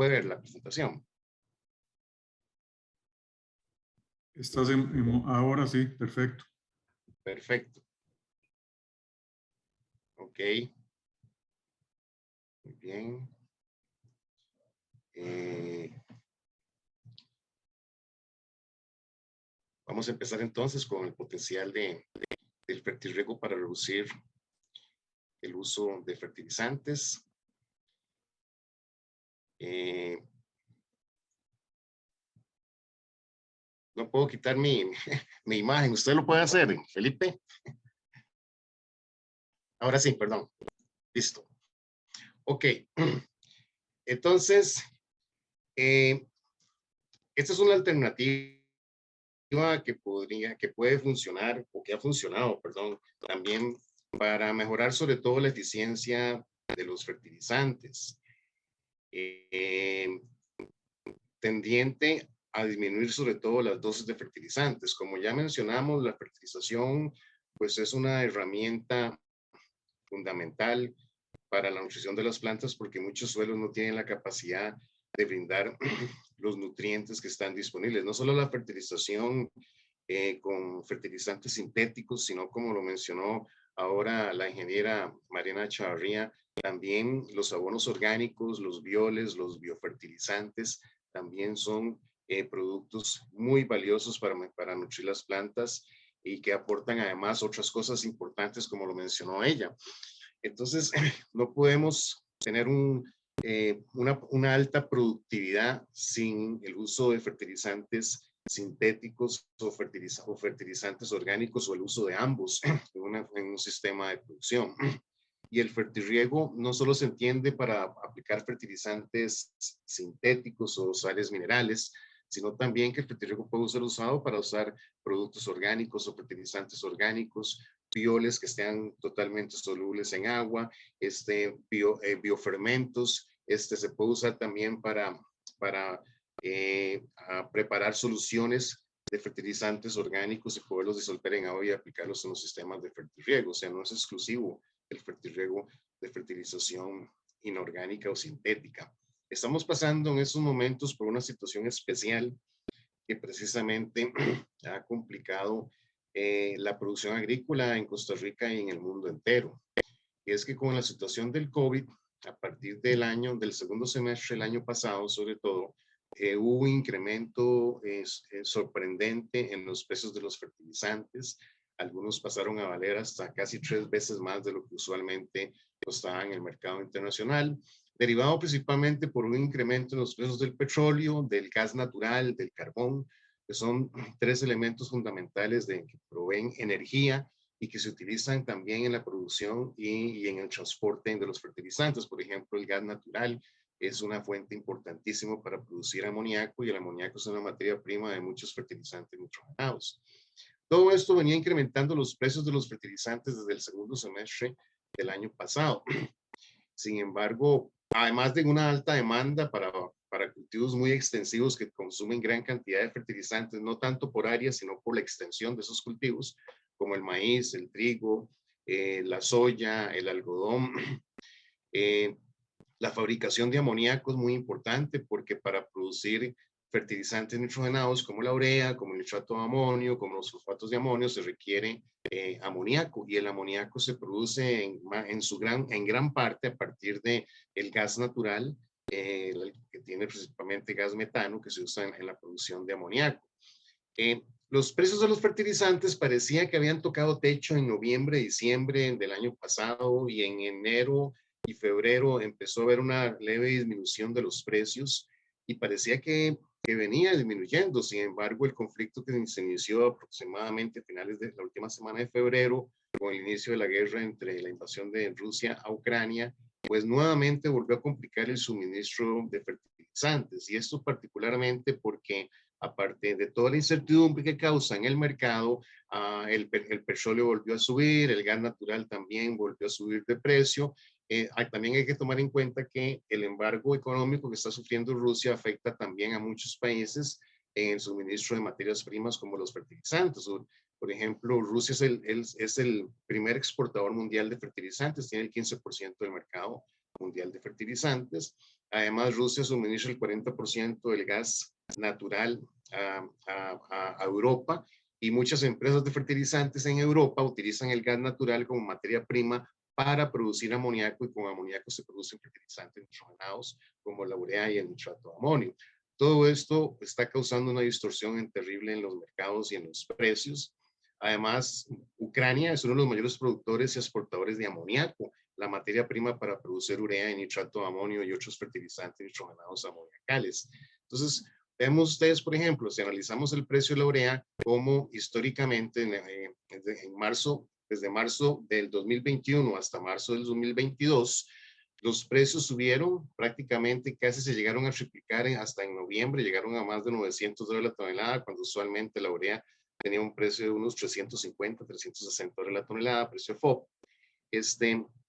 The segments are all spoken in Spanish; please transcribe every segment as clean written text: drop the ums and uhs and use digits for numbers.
puede ver la presentación. Estás ahora sí, perfecto. Perfecto. Ok. Muy bien. Vamos a empezar entonces con el potencial del fertirriego para reducir el uso de fertilizantes. No puedo quitar mi imagen. ¿Usted lo puede hacer, Felipe? Ahora sí, perdón. Listo. Ok. Entonces, esta es una alternativa que puede funcionar, o que ha funcionado, perdón, también para mejorar sobre todo la eficiencia de los fertilizantes, tendiente a disminuir sobre todo las dosis de fertilizantes. Como ya mencionamos, la fertilización pues es una herramienta fundamental para la nutrición de las plantas porque muchos suelos no tienen la capacidad de brindar los nutrientes que están disponibles. No solo la fertilización con fertilizantes sintéticos, sino como lo mencionó ahora la ingeniera Mariana Chavarría, también los abonos orgánicos, los bioles, los biofertilizantes, también son productos muy valiosos para nutrir las plantas y que aportan además otras cosas importantes como lo mencionó ella. Entonces, no podemos tener una alta productividad sin el uso de fertilizantes sintéticos o fertilizantes orgánicos o el uso de ambos en un sistema de producción. Y el fertirriego no solo se entiende para aplicar fertilizantes sintéticos o sales minerales, sino también que el fertirriego puede ser usado para usar productos orgánicos o fertilizantes orgánicos, bioles que estén totalmente solubles en agua, biofermentos, se puede usar también para preparar soluciones de fertilizantes orgánicos y poderlos disolver en agua y aplicarlos en los sistemas de fertirriego. O sea, no es exclusivo el fertirriego de fertilización inorgánica o sintética. Estamos pasando en estos momentos por una situación especial que precisamente ha complicado la producción agrícola en Costa Rica y en el mundo entero. Y es que con la situación del COVID, a partir del segundo semestre del año pasado, sobre todo, hubo un incremento sorprendente en los precios de los fertilizantes. Algunos pasaron a valer hasta casi 3 veces más de lo que usualmente costaba en el mercado internacional, derivado principalmente por un incremento en los precios del petróleo, del gas natural, del carbón, que son 3 elementos fundamentales que proveen energía y que se utilizan también en la producción y en el transporte de los fertilizantes. Por ejemplo, el gas natural es una fuente importantísima para producir amoníaco y el amoníaco es una materia prima de muchos fertilizantes nitrogenados. Todo esto venía incrementando los precios de los fertilizantes desde el segundo semestre del año pasado. Sin embargo, además de una alta demanda para cultivos muy extensivos que consumen gran cantidad de fertilizantes, no tanto por área, sino por la extensión de esos cultivos, como el maíz, el trigo, la soya, el algodón. La fabricación de amoníaco es muy importante porque para producir fertilizantes nitrogenados como la urea, como el nitrato de amonio, como los sulfatos de amonio, se requiere amoníaco y el amoníaco se produce en gran parte a partir del gas natural, que tiene principalmente gas metano que se usa en la producción de amoníaco. Los precios de los fertilizantes parecía que habían tocado techo en noviembre, diciembre del año pasado y en enero y febrero empezó a haber una leve disminución de los precios y parecía que venía disminuyendo. Sin embargo, el conflicto que se inició aproximadamente a finales de la última semana de febrero, con el inicio de la guerra entre la invasión de Rusia a Ucrania, pues nuevamente volvió a complicar el suministro de fertilizantes. Y esto particularmente porque, aparte de toda la incertidumbre que causa en el mercado, el petróleo volvió a subir, el gas natural también volvió a subir de precio. También hay que tomar en cuenta que el embargo económico que está sufriendo Rusia afecta también a muchos países en el suministro de materias primas como los fertilizantes. Por ejemplo, Rusia es el primer exportador mundial de fertilizantes, tiene el 15% del mercado mundial de fertilizantes. Además, Rusia suministra el 40% del gas natural a Europa, y muchas empresas de fertilizantes en Europa utilizan el gas natural como materia prima para producir amoníaco, y con amoníaco se producen fertilizantes nitrogenados como la urea y el nitrato de amonio. Todo esto está causando una distorsión terrible en los mercados y en los precios. Además, Ucrania es uno de los mayores productores y exportadores de amoníaco, la materia prima para producir urea y nitrato de amonio y otros fertilizantes nitrogenados amoniacales. Entonces, vemos ustedes, por ejemplo, si analizamos el precio de la urea, como históricamente en marzo, desde marzo del 2021 hasta marzo del 2022, los precios subieron prácticamente, casi se llegaron a triplicar hasta en noviembre, llegaron a más de $900 la tonelada, cuando usualmente la urea tenía un precio de unos 350, $360 la tonelada, precio FOB.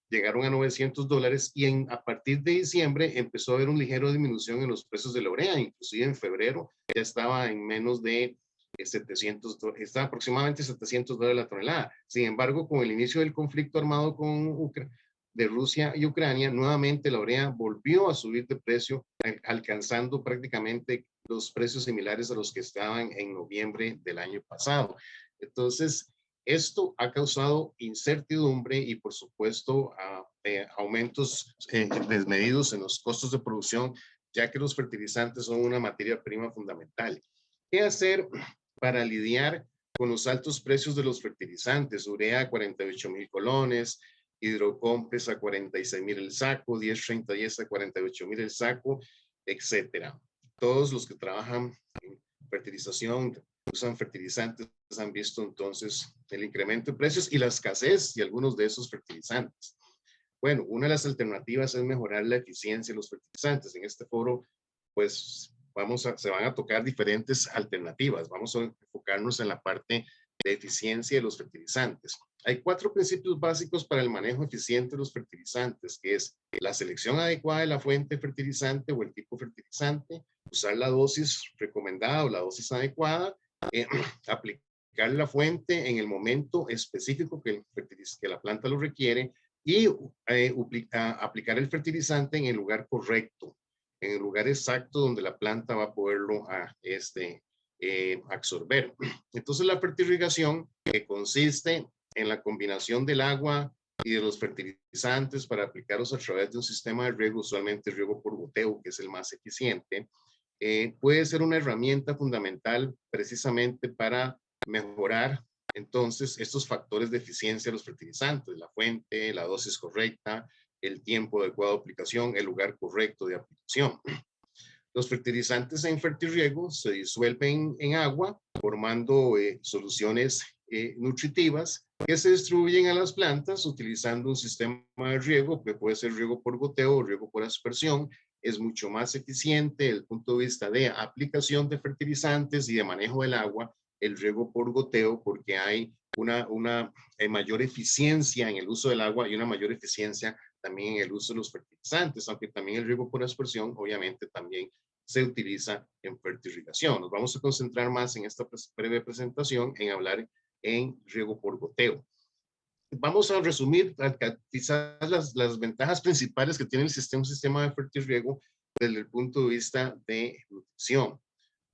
Llegaron a $900, y a partir de diciembre empezó a haber un ligero disminución en los precios de la urea. Inclusive en febrero ya estaba en menos de 700, está aproximadamente $700 la tonelada. Sin embargo, con el inicio del conflicto armado de Rusia y Ucrania, nuevamente la urea volvió a subir de precio, alcanzando prácticamente los precios similares a los que estaban en noviembre del año pasado. Entonces, esto ha causado incertidumbre y, por supuesto, aumentos desmedidos en los costos de producción, ya que los fertilizantes son una materia prima fundamental. ¿Qué hacer para lidiar con los altos precios de los fertilizantes? Urea a 48,000 colones, Hidrocompes a 46,000 el saco, 103010 a 48,000 el saco, etcétera. Todos los que trabajan en fertilización, usan fertilizantes, han visto entonces el incremento de precios y la escasez de algunos de esos fertilizantes. Bueno, una de las alternativas es mejorar la eficiencia de los fertilizantes. En este foro, pues, se van a tocar diferentes alternativas. Vamos a enfocarnos en la parte de eficiencia de los fertilizantes. Hay 4 principios básicos para el manejo eficiente de los fertilizantes, que es la selección adecuada de la fuente fertilizante o el tipo fertilizante, usar la dosis recomendada o la dosis adecuada, aplicar la fuente en el momento específico que la planta lo requiere, y aplicar el fertilizante en el lugar correcto, en el lugar exacto donde la planta va a poderlo absorber. Entonces, la fertirrigación, que consiste en la combinación del agua y de los fertilizantes para aplicarlos a través de un sistema de riego, usualmente riego por goteo, que es el más eficiente, puede ser una herramienta fundamental precisamente para mejorar entonces estos factores de eficiencia de los fertilizantes: la fuente, la dosis correcta, el tiempo adecuado de aplicación, el lugar correcto de aplicación. Los fertilizantes en fertirriego se disuelven en agua, formando soluciones nutritivas que se distribuyen a las plantas utilizando un sistema de riego que puede ser riego por goteo o riego por aspersión. Es mucho más eficiente desde el punto de vista de aplicación de fertilizantes y de manejo del agua el riego por goteo, porque hay una mayor eficiencia en el uso del agua y una mayor eficiencia también en el uso de los fertilizantes, aunque también el riego por aspersión obviamente también se utiliza en fertirrigación. Nos vamos a concentrar más en esta breve presentación en hablar en riego por goteo. Vamos a resumir quizás las ventajas principales que tiene un sistema de fertirriego desde el punto de vista de nutrición.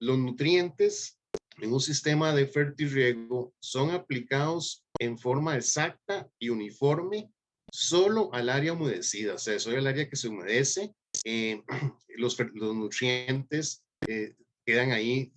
Los nutrientes en un sistema de fertirriego son aplicados en forma exacta y uniforme solo al área humedecida, o sea, solo al área que se humedece. Los nutrientes quedan ahí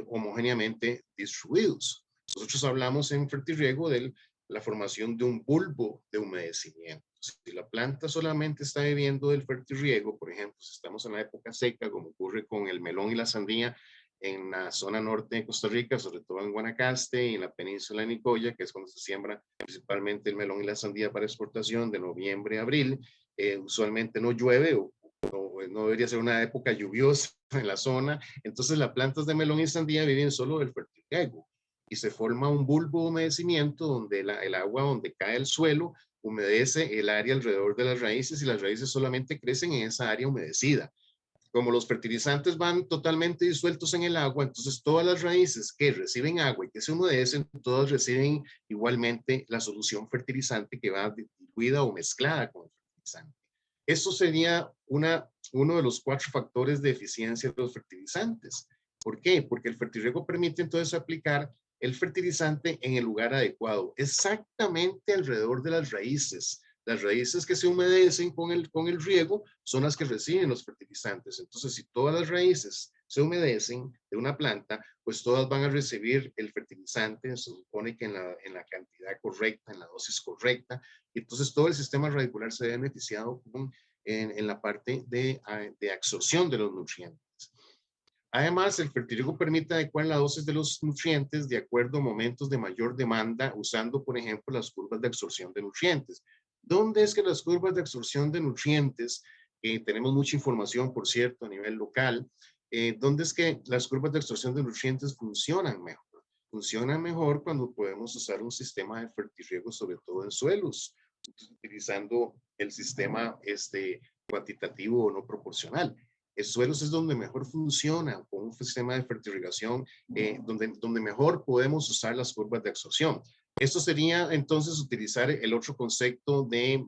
homogéneamente distribuidos. Nosotros hablamos en fertirriego de la formación de un bulbo de humedecimiento. Si la planta solamente está viviendo del fertirriego, por ejemplo, si estamos en la época seca, como ocurre con el melón y la sandía en la zona norte de Costa Rica, sobre todo en Guanacaste y en la península de Nicoya, que es cuando se siembra principalmente el melón y la sandía para exportación, de noviembre a abril, usualmente no llueve o no debería ser una época lluviosa en la zona. Entonces las plantas de melón y sandía viven solo del fertirriego y se forma un bulbo de humedecimiento donde el agua donde cae el suelo humedece el área alrededor de las raíces, y las raíces solamente crecen en esa área humedecida. Como los fertilizantes van totalmente disueltos en el agua, entonces todas las raíces que reciben agua y que se humedecen, todas reciben igualmente la solución fertilizante que va diluida o mezclada con el fertilizante. Eso sería uno de los 4 factores de eficiencia de los fertilizantes. ¿Por qué? Porque el fertirriego permite entonces aplicar el fertilizante en el lugar adecuado, exactamente alrededor de las raíces. Las raíces que se humedecen con el riego son las que reciben los fertilizantes. Entonces, si todas las raíces se humedecen de una planta, pues todas van a recibir el fertilizante, se supone que en la cantidad correcta, en la dosis correcta, y entonces todo el sistema radicular se ve beneficiado en la parte de absorción de los nutrientes. Además, el fertirriego permite adecuar la dosis de los nutrientes de acuerdo a momentos de mayor demanda, usando, por ejemplo, las curvas de absorción de nutrientes. ¿Dónde es que las curvas de absorción de nutrientes, tenemos mucha información, por cierto, a nivel local, dónde es que las curvas de absorción de nutrientes funcionan mejor? Funcionan mejor cuando podemos usar un sistema de fertirriego, sobre todo en suelos, utilizando el sistema cuantitativo o no proporcional. El suelos es donde mejor funciona con un sistema de fertirrigación, donde mejor podemos usar las curvas de absorción. Esto sería entonces utilizar el otro concepto de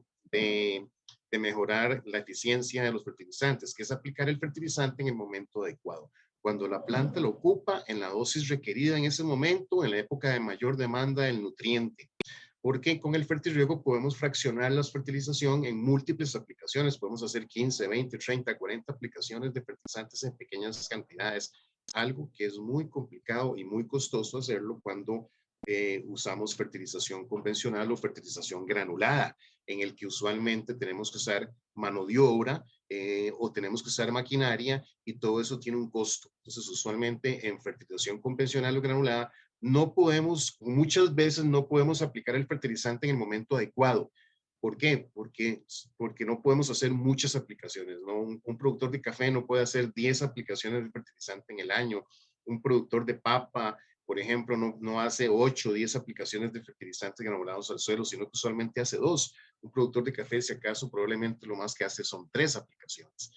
mejorar la eficiencia de los fertilizantes, que es aplicar el fertilizante en el momento adecuado. Cuando la planta lo ocupa en la dosis requerida en ese momento, en la época de mayor demanda del nutriente. Porque con el fertirriego podemos fraccionar la fertilización en múltiples aplicaciones. Podemos hacer 15, 20, 30, 40 aplicaciones de fertilizantes en pequeñas cantidades. Algo que es muy complicado y muy costoso hacerlo cuando usamos fertilización convencional o fertilización granulada, en el que usualmente tenemos que usar mano de obra o tenemos que usar maquinaria, y todo eso tiene un costo. Entonces, usualmente en fertilización convencional o granulada no podemos, muchas veces no podemos aplicar el fertilizante en el momento adecuado. ¿Por qué? Porque no podemos hacer muchas aplicaciones, ¿no? Un productor de café no puede hacer 10 aplicaciones de fertilizante en el año. Un productor de papa, por ejemplo, no hace 8 o 10 aplicaciones de fertilizantes granulados al suelo, sino que usualmente hace 2. Un productor de café, si acaso, probablemente lo más que hace son 3 aplicaciones.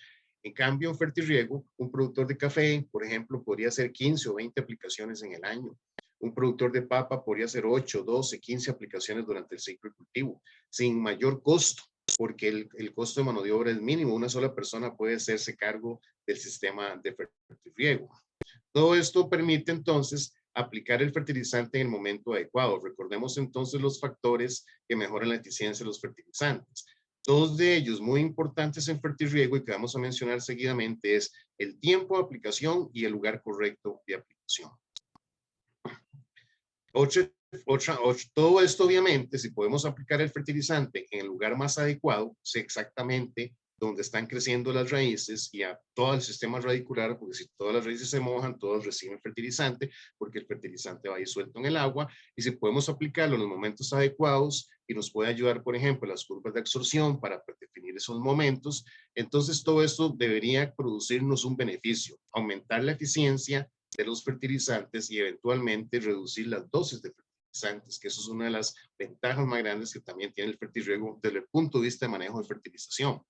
En cambio, en fertirriego, un productor de café, por ejemplo, podría hacer 15 o 20 aplicaciones en el año. Un productor de papa podría hacer 8, 12, 15 aplicaciones durante el ciclo de cultivo, sin mayor costo, porque el costo de mano de obra es mínimo. Una sola persona puede hacerse cargo del sistema de fertirriego. Todo esto permite entonces aplicar el fertilizante en el momento adecuado. Recordemos entonces los factores que mejoran la eficiencia de los fertilizantes. Dos de ellos muy importantes en fertirriego y que vamos a mencionar seguidamente es el tiempo de aplicación y el lugar correcto de aplicación. Todo esto, obviamente, si podemos aplicar el fertilizante en el lugar más adecuado, sé exactamente dónde están creciendo las raíces y a todo el sistema radicular, porque si todas las raíces se mojan, todos reciben fertilizante, porque el fertilizante va disuelto en el agua, y si podemos aplicarlo en los momentos adecuados y nos puede ayudar, por ejemplo, las curvas de absorción para definir esos momentos, entonces todo esto debería producirnos un beneficio, aumentar la eficiencia de los fertilizantes y eventualmente reducir las dosis de fertilizantes, que eso es una de las ventajas más grandes que también tiene el fertirriego desde el punto de vista de manejo de fertilización.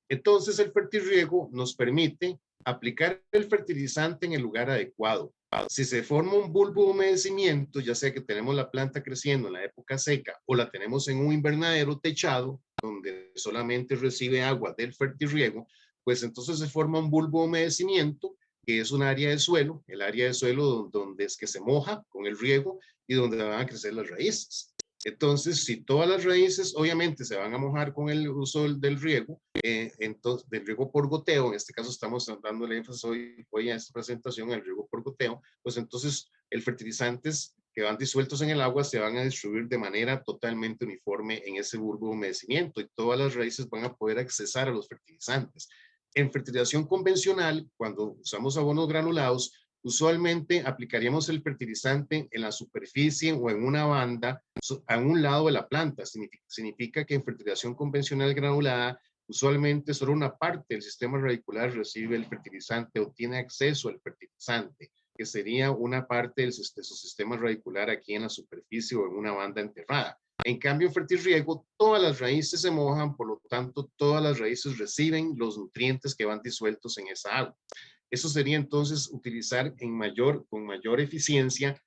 Entonces, el fertirriego nos permite aplicar el fertilizante en el lugar adecuado. Si se forma un bulbo de humedecimiento, ya sea que tenemos la planta creciendo en la época seca o la tenemos en un invernadero techado, donde solamente recibe agua del fertirriego, pues entonces se forma un bulbo de humedecimiento, que es un área de suelo, el área de suelo donde es que se moja con el riego y donde van a crecer las raíces. Entonces, si todas las raíces obviamente se van a mojar con el uso del riego, entonces del riego por goteo, en este caso estamos dando el énfasis hoy a esta presentación al riego por goteo, pues entonces el fertilizantes que van disueltos en el agua se van a distribuir de manera totalmente uniforme en ese bulbo de humedecimiento y todas las raíces van a poder accesar a los fertilizantes. En fertilización convencional, cuando usamos abonos granulados, usualmente aplicaríamos el fertilizante en la superficie o en una banda a un lado de la planta. Significa que en fertilización convencional granulada, usualmente solo una parte del sistema radicular recibe el fertilizante o tiene acceso al fertilizante, que sería una parte de su sistema radicular aquí en la superficie o en una banda enterrada. En cambio, en fertirriego, todas las raíces se mojan, por lo tanto, todas las raíces reciben los nutrientes que van disueltos en esa agua. Eso sería entonces utilizar con mayor eficiencia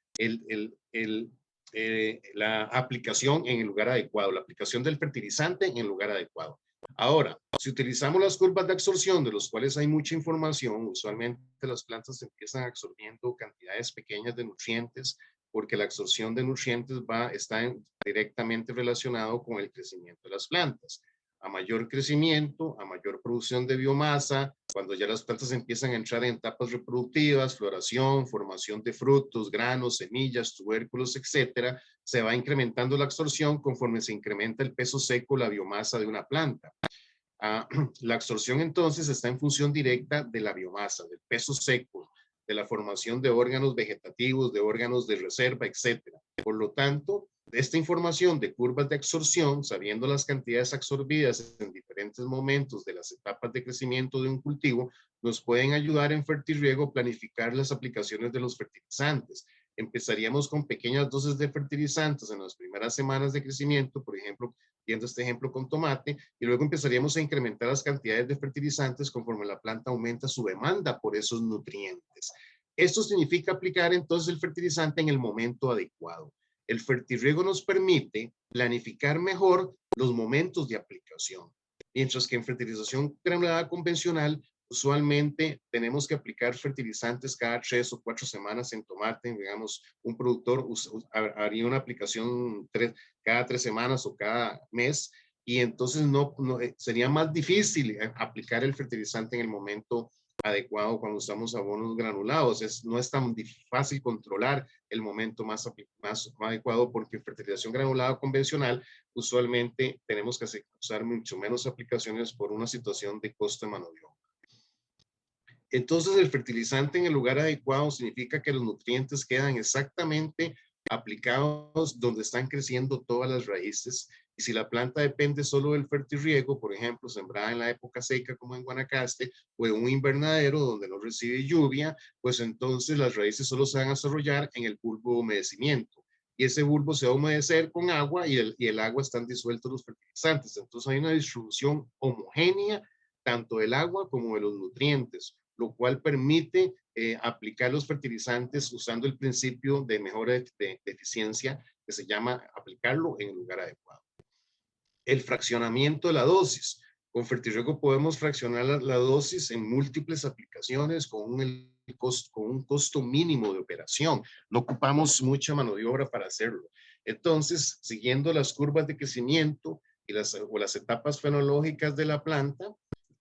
la aplicación en el lugar adecuado, la aplicación del fertilizante en el lugar adecuado. Ahora, si utilizamos las curvas de absorción, de los cuales hay mucha información, usualmente las plantas empiezan absorbiendo cantidades pequeñas de nutrientes, porque la absorción de nutrientes está directamente relacionado con el crecimiento de las plantas. A mayor crecimiento, a mayor producción de biomasa, cuando ya las plantas empiezan a entrar en etapas reproductivas, floración, formación de frutos, granos, semillas, tubérculos, etcétera, se va incrementando la absorción conforme se incrementa el peso seco, la biomasa de una planta. La absorción entonces está en función directa de la biomasa, del peso seco, de la formación de órganos vegetativos, de órganos de reserva, etcétera. Por lo tanto, esta información de curvas de absorción, sabiendo las cantidades absorbidas en diferentes momentos de las etapas de crecimiento de un cultivo, nos pueden ayudar en fertirriego a planificar las aplicaciones de los fertilizantes. Empezaríamos con pequeñas dosis de fertilizantes en las primeras semanas de crecimiento, por ejemplo, viendo este ejemplo con tomate, y luego empezaríamos a incrementar las cantidades de fertilizantes conforme la planta aumenta su demanda por esos nutrientes. Esto significa aplicar entonces el fertilizante en el momento adecuado. El fertirriego nos permite planificar mejor los momentos de aplicación, mientras que en fertilización granulada convencional usualmente tenemos que aplicar fertilizantes cada 3 o 4 semanas en tomate. Digamos, un productor haría una aplicación cada 3 semanas o cada mes, y entonces sería más difícil aplicar el fertilizante en el momento adecuado cuando usamos abonos granulados. No es tan fácil controlar el momento más adecuado, porque en fertilización granulada convencional usualmente tenemos que usar mucho menos aplicaciones por una situación de costo de mano de obra. Entonces, el fertilizante en el lugar adecuado significa que los nutrientes quedan exactamente aplicados donde están creciendo todas las raíces. Y si la planta depende solo del fertirriego, por ejemplo, sembrada en la época seca como en Guanacaste, o en un invernadero donde no recibe lluvia, pues entonces las raíces solo se van a desarrollar en el bulbo de humedecimiento. Y ese bulbo se va a humedecer con agua, y el agua están disueltos los fertilizantes. Entonces hay una distribución homogénea tanto del agua como de los nutrientes, lo cual permite aplicar los fertilizantes usando el principio de mejora de eficiencia, que se llama aplicarlo en el lugar adecuado. El fraccionamiento de la dosis. Con fertirriego podemos fraccionar la dosis en múltiples aplicaciones con un costo mínimo de operación. No ocupamos mucha mano de obra para hacerlo. Entonces, siguiendo las curvas de crecimiento y las etapas fenológicas de la planta,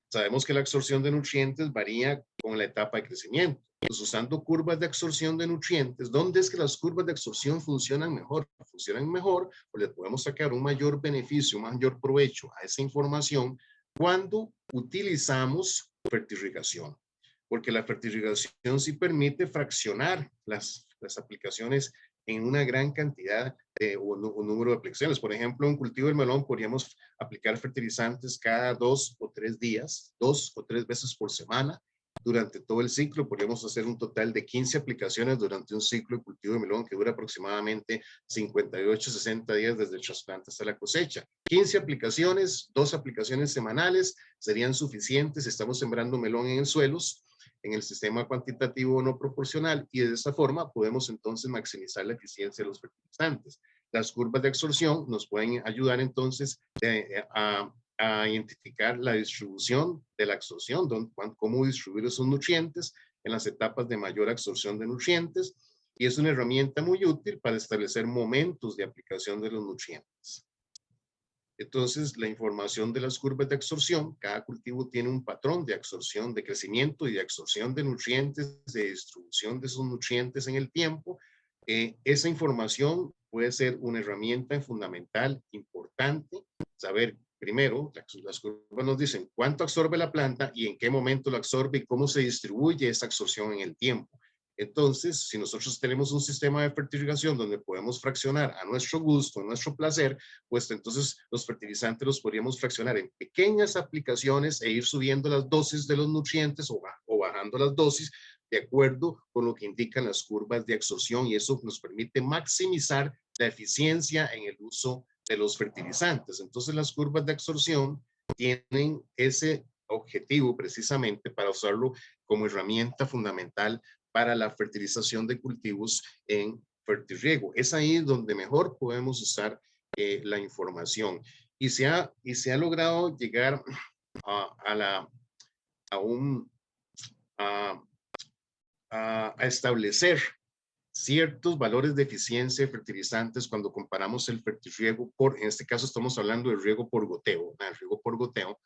sabemos que la absorción de nutrientes varía con la etapa de crecimiento. Entonces, usando curvas de absorción de nutrientes, ¿dónde es que las curvas de absorción funcionan mejor? Funcionan mejor porque le podemos sacar un mayor beneficio, un mayor provecho a esa información cuando utilizamos fertirrigación. Porque la fertirrigación sí permite fraccionar las aplicaciones en una gran cantidad o número de aplicaciones. Por ejemplo, en cultivo del melón podríamos aplicar fertilizantes cada 2 o 3 días, 2 o 3 veces por semana. Durante todo el ciclo podríamos hacer un total de 15 aplicaciones durante un ciclo de cultivo de melón que dura aproximadamente 58, 60 días desde el trasplante hasta la cosecha. 15 aplicaciones, 2 aplicaciones semanales serían suficientes si estamos sembrando melón en suelos, en el sistema cuantitativo no proporcional, y de esa forma podemos entonces maximizar la eficiencia de los fertilizantes. Las curvas de absorción nos pueden ayudar entonces a identificar la distribución de la absorción, cómo distribuir esos nutrientes en las etapas de mayor absorción de nutrientes, y es una herramienta muy útil para establecer momentos de aplicación de los nutrientes. Entonces, la información de las curvas de absorción, cada cultivo tiene un patrón de absorción, de crecimiento y de absorción de nutrientes, de distribución de esos nutrientes en el tiempo. Esa información puede ser una herramienta fundamental, importante, saber primero, las curvas nos dicen cuánto absorbe la planta y en qué momento lo absorbe y cómo se distribuye esa absorción en el tiempo. Entonces, si nosotros tenemos un sistema de fertilización donde podemos fraccionar a nuestro gusto, a nuestro placer, pues entonces los fertilizantes los podríamos fraccionar en pequeñas aplicaciones e ir subiendo las dosis de los nutrientes o bajando las dosis de acuerdo con lo que indican las curvas de absorción, y eso nos permite maximizar la eficiencia en el uso de los fertilizantes. Entonces, las curvas de absorción tienen ese objetivo precisamente para usarlo como herramienta fundamental para la fertilización de cultivos en fertirriego. Es ahí donde mejor podemos usar la información. y se ha logrado llegar a establecer ciertos valores de eficiencia de fertilizantes cuando comparamos el fertirriego en este caso estamos hablando del riego por goteo, el riego por goteo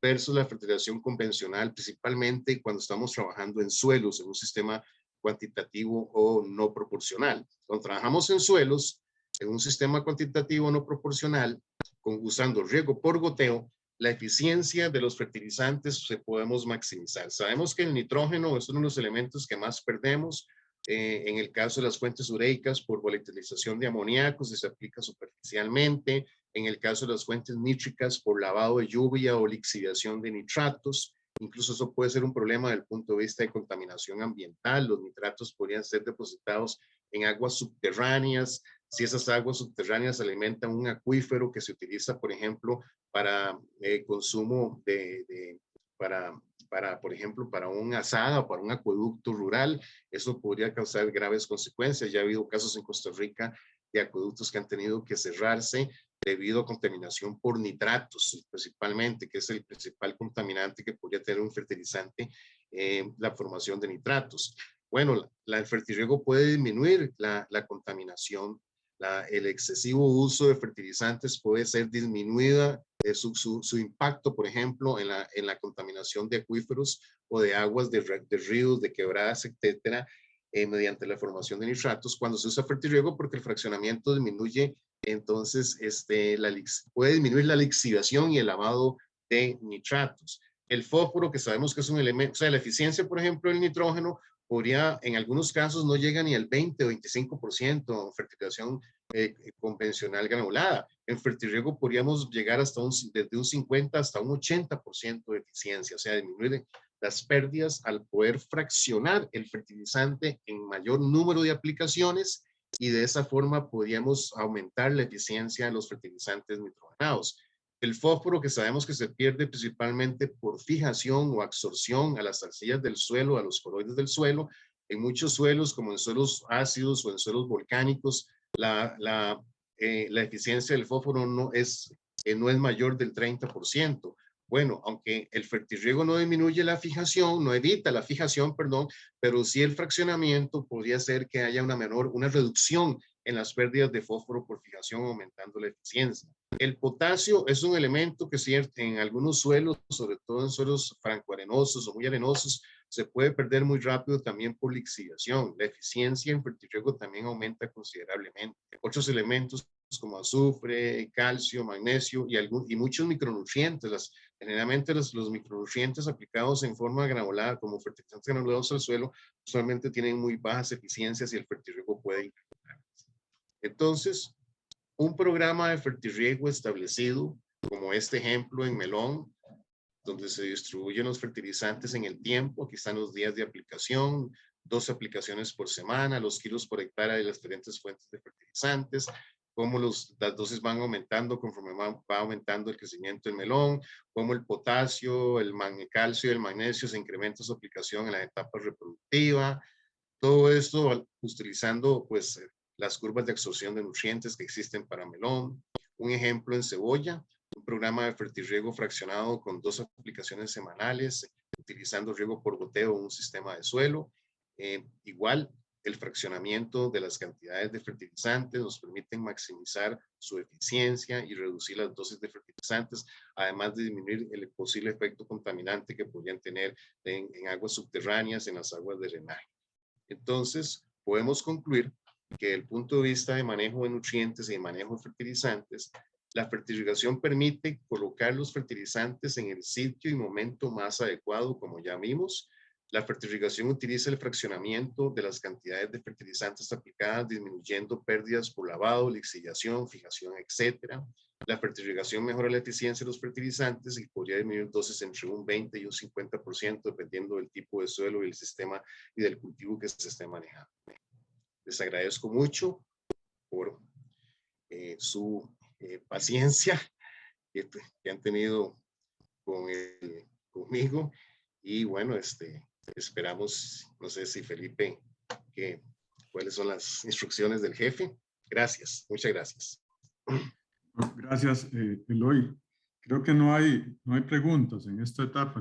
versus la fertilización convencional, principalmente cuando estamos trabajando en suelos, en un sistema cuantitativo o no proporcional. Cuando trabajamos en suelos, en un sistema cuantitativo no proporcional, usando riego por goteo, la eficiencia de los fertilizantes se podemos maximizar. Sabemos que el nitrógeno es uno de los elementos que más perdemos en el caso de las fuentes ureicas por volatilización de amoníaco, si se aplica superficialmente. En el caso de las fuentes nítricas por lavado de lluvia o lixiviación de nitratos. Incluso eso puede ser un problema desde el punto de vista de contaminación ambiental. Los nitratos podrían ser depositados en aguas subterráneas. Si esas aguas subterráneas alimentan un acuífero que se utiliza, por ejemplo, para consumo por ejemplo, para un asada o para un acueducto rural, eso podría causar graves consecuencias. Ya ha habido casos en Costa Rica de acueductos que han tenido que cerrarse debido a contaminación por nitratos, principalmente, que es el principal contaminante que podría tener un fertilizante, la formación de nitratos. Bueno, el fertirriego puede disminuir la contaminación. El excesivo uso de fertilizantes puede ser disminuida su impacto, por ejemplo, en la contaminación de acuíferos o de aguas de ríos, de quebradas, etcétera, mediante la formación de nitratos cuando se usa fertirriego, porque el fraccionamiento disminuye, entonces puede disminuir la lixiviación y el lavado de nitratos. El fósforo, que sabemos que es un elemento, o sea, la eficiencia, por ejemplo, del nitrógeno podría, en algunos casos, no llega ni al 20 o 25% en fertilización convencional granulada. En fertirriego podríamos llegar hasta desde un 50 hasta un 80% de eficiencia, o sea, disminuir las pérdidas al poder fraccionar el fertilizante en mayor número de aplicaciones y de esa forma podríamos aumentar la eficiencia de los fertilizantes nitrogenados. El fósforo, que sabemos que se pierde principalmente por fijación o absorción a las arcillas del suelo, a los coroides del suelo. En muchos suelos, como en suelos ácidos o en suelos volcánicos, la eficiencia del fósforo no es mayor del 30%. Bueno, aunque el fertirriego no disminuye la fijación, no evita la fijación, perdón, pero sí el fraccionamiento podría ser que haya una reducción en las pérdidas de fósforo por fijación, aumentando la eficiencia. El potasio es un elemento que en algunos suelos, sobre todo en suelos francoarenosos o muy arenosos, se puede perder muy rápido también por lixiviación. La eficiencia en fertirriego también aumenta considerablemente. Otros elementos como azufre, calcio, magnesio y muchos micronutrientes. Generalmente los micronutrientes aplicados en forma granulada como fertilizantes granulados al suelo usualmente tienen muy bajas eficiencias y el fertirriego puede incrementar. Entonces, un programa de fertirriego establecido, como este ejemplo en melón, donde se distribuyen los fertilizantes en el tiempo, aquí están los días de aplicación, 2 aplicaciones por semana, los kilos por hectárea de las diferentes fuentes de fertilizantes, cómo las dosis van aumentando conforme va aumentando el crecimiento del melón, cómo el potasio, el calcio y el magnesio se incrementa su aplicación en la etapa reproductiva. Todo esto utilizando pues las curvas de absorción de nutrientes que existen para melón. Un ejemplo en cebolla, un programa de fertirriego fraccionado con 2 aplicaciones semanales, utilizando riego por goteo en un sistema de suelo. Igual, el fraccionamiento de las cantidades de fertilizantes nos permiten maximizar su eficiencia y reducir las dosis de fertilizantes, además de disminuir el posible efecto contaminante que podrían tener en aguas subterráneas, en las aguas de drenaje. Entonces, podemos concluir que desde el punto de vista de manejo de nutrientes y de manejo de fertilizantes, la fertilización permite colocar los fertilizantes en el sitio y momento más adecuado, como ya vimos. La fertilización utiliza el fraccionamiento de las cantidades de fertilizantes aplicadas, disminuyendo pérdidas por lavado, lixiviación, fijación, etc. La fertilización mejora la eficiencia de los fertilizantes y podría disminuir dosis entre un 20 y un 50%, dependiendo del tipo de suelo y el sistema y del cultivo que se esté manejando. Les agradezco mucho por su paciencia que han tenido conmigo y bueno, esperamos, no sé si Felipe, cuáles son las instrucciones del jefe. Gracias, muchas gracias. Gracias, Eloy. Creo que no hay preguntas en esta etapa.